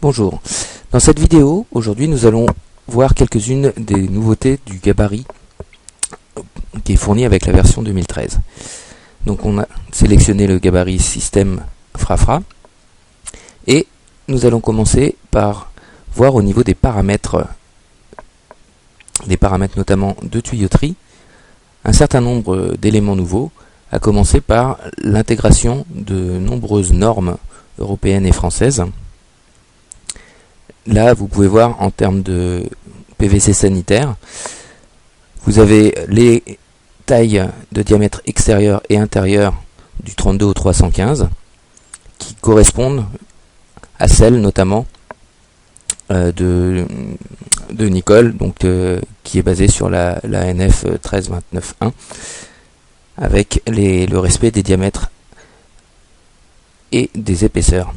Bonjour. Dans cette vidéo, aujourd'hui, nous allons voir quelques-unes des nouveautés du gabarit qui est fourni avec la version 2013. Donc on a sélectionné le gabarit système FraFra et nous allons commencer par voir au niveau des paramètres notamment de tuyauterie, un certain nombre d'éléments nouveaux, à commencer par l'intégration de nombreuses normes européennes et françaises. Là, vous pouvez voir en termes de PVC sanitaire, vous avez les tailles de diamètre extérieur et intérieur du 32 au 315 qui correspondent à celles notamment de Nikol, donc qui est basée sur la NF 1329.1 avec le respect des diamètres et des épaisseurs.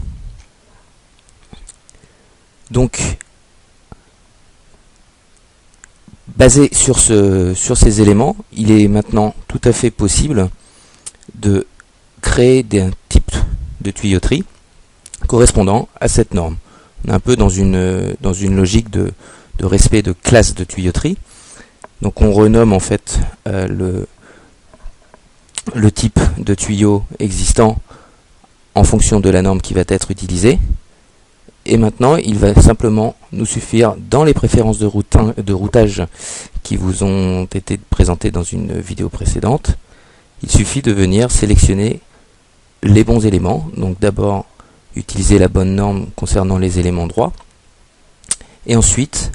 Donc, basé sur ces éléments, il est maintenant tout à fait possible de créer un type de tuyauterie correspondant à cette norme. On est un peu dans une logique de respect de classe de tuyauterie. Donc on renomme en fait le type de tuyau existant en fonction de la norme qui va être utilisée. Et maintenant, il va simplement nous suffire, dans les préférences de routage qui vous ont été présentées dans une vidéo précédente, il suffit de venir sélectionner les bons éléments. Donc d'abord, utiliser la bonne norme concernant les éléments droits. Et ensuite,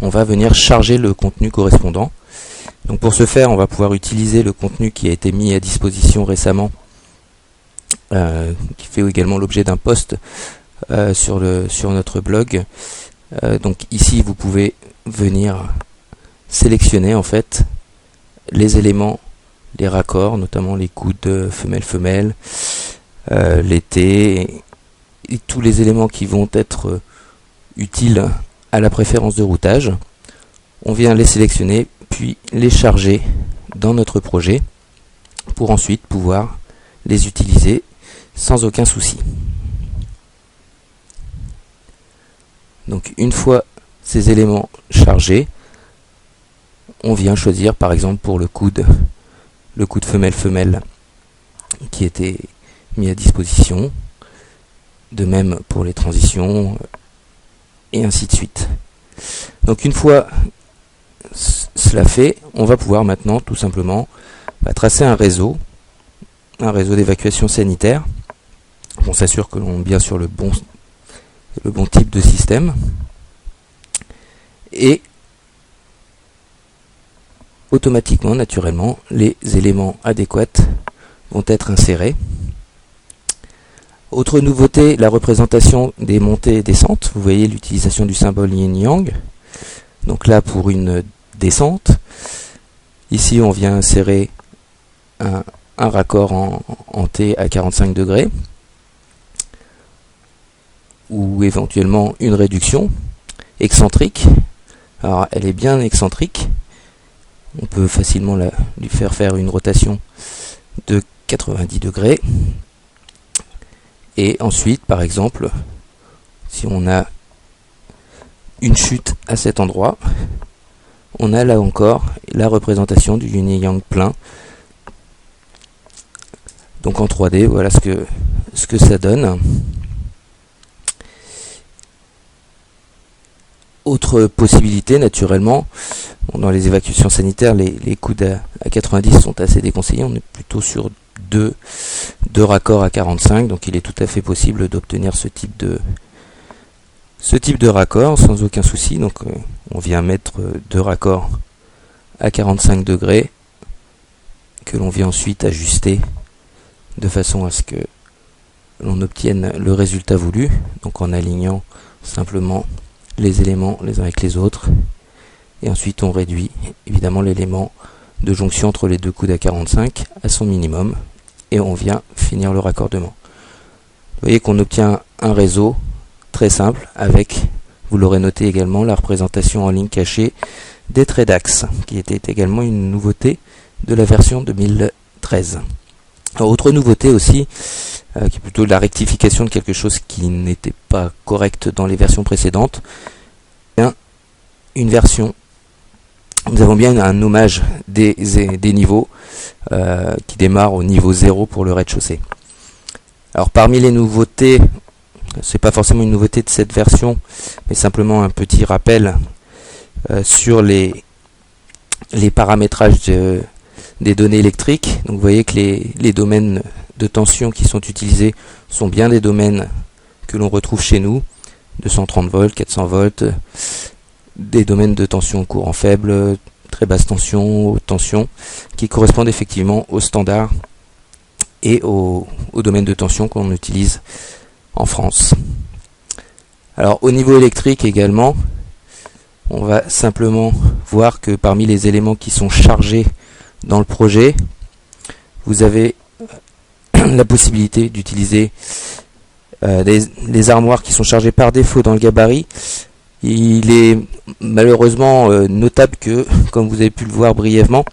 on va venir charger le contenu correspondant. Donc pour ce faire, on va pouvoir utiliser le contenu qui a été mis à disposition récemment, qui fait également l'objet d'un post sur notre blog. Donc ici vous pouvez venir sélectionner en fait les éléments, les raccords, notamment les coudes femelle-femelle, les T et tous les éléments qui vont être utiles à la préférence de routage. On vient les sélectionner puis les charger dans notre projet pour ensuite pouvoir les utiliser sans aucun souci. Donc une fois ces éléments chargés, on vient choisir par exemple pour le coude femelle-femelle qui était mis à disposition, de même pour les transitions et ainsi de suite. Donc une fois cela fait, on va pouvoir maintenant tout simplement tracer un réseau d'évacuation sanitaire. On s'assure que l'on est bien sur le bon type de système, et automatiquement, naturellement, les éléments adéquats vont être insérés. Autre nouveauté, la représentation des montées et descentes. Vous voyez l'utilisation du symbole yin-yang. Donc là, pour une descente, ici on vient insérer un raccord en T à 45 degrés, ou éventuellement une réduction excentrique. Alors elle est bien excentrique, on peut facilement lui faire une rotation de 90 degrés. Et ensuite, par exemple, si on a une chute à cet endroit, on a là encore la représentation du yin et yang plein. Donc en 3D, voilà ce que ça donne. Autre possibilité, naturellement, dans les évacuations sanitaires, les coudes à 90 sont assez déconseillés. On est plutôt sur deux raccords à 45, donc il est tout à fait possible d'obtenir ce type de raccord sans aucun souci. Donc on vient mettre deux raccords à 45 degrés que l'on vient ensuite ajuster de façon à ce que l'on obtienne le résultat voulu, donc en alignant simplement les éléments les uns avec les autres, et ensuite on réduit évidemment l'élément de jonction entre les deux coudes à 45 à son minimum, et on vient finir le raccordement. Vous voyez qu'on obtient un réseau très simple avec, vous l'aurez noté également, la représentation en ligne cachée des traits d'axe, qui était également une nouveauté de la version 2013. Alors, autre nouveauté aussi, qui est plutôt de la rectification de quelque chose qui n'était pas correct dans les versions précédentes. Une version, nous avons bien un nommage des niveaux qui démarre au niveau 0 pour le rez-de-chaussée. Alors parmi les nouveautés, c'est pas forcément une nouveauté de cette version, mais simplement un petit rappel sur les paramétrages des données électriques. Donc vous voyez que les domaines de tension qui sont utilisés sont bien des domaines que l'on retrouve chez nous, 230 volts, 400 volts, des domaines de tension courant faible, très basse tension, haute tension, qui correspondent effectivement aux standards et aux domaines de tension qu'on utilise en France. Alors au niveau électrique également, on va simplement voir que parmi les éléments qui sont chargés dans le projet, vous avez la possibilité d'utiliser les armoires qui sont chargées par défaut dans le gabarit. Il est malheureusement notable que, comme vous avez pu le voir brièvement,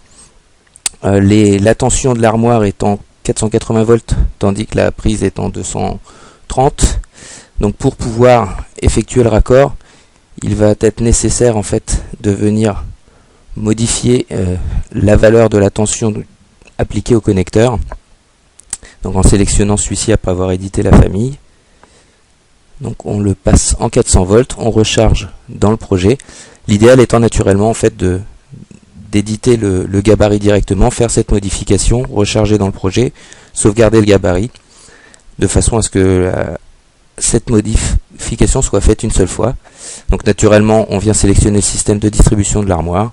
la tension de l'armoire est en 480 volts, tandis que la prise est en 230. Donc pour pouvoir effectuer le raccord, il va être nécessaire en fait de venir modifier la valeur de la tension appliquée au connecteur. Donc en sélectionnant celui-ci après avoir édité la famille. Donc on le passe en 400 volts, on recharge dans le projet. L'idéal étant naturellement en fait d'éditer le gabarit directement, faire cette modification, recharger dans le projet, sauvegarder le gabarit, de façon à ce que cette modification soit faite une seule fois. Donc naturellement on vient sélectionner le système de distribution de l'armoire,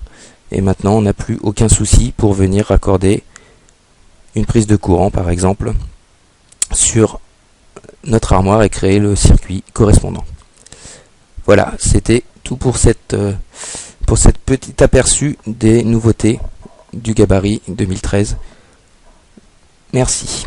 et maintenant on n'a plus aucun souci pour venir raccorder une prise de courant par exemple sur notre armoire et créer le circuit correspondant. Voilà, c'était tout pour cette petit aperçu des nouveautés du gabarit 2013. Merci.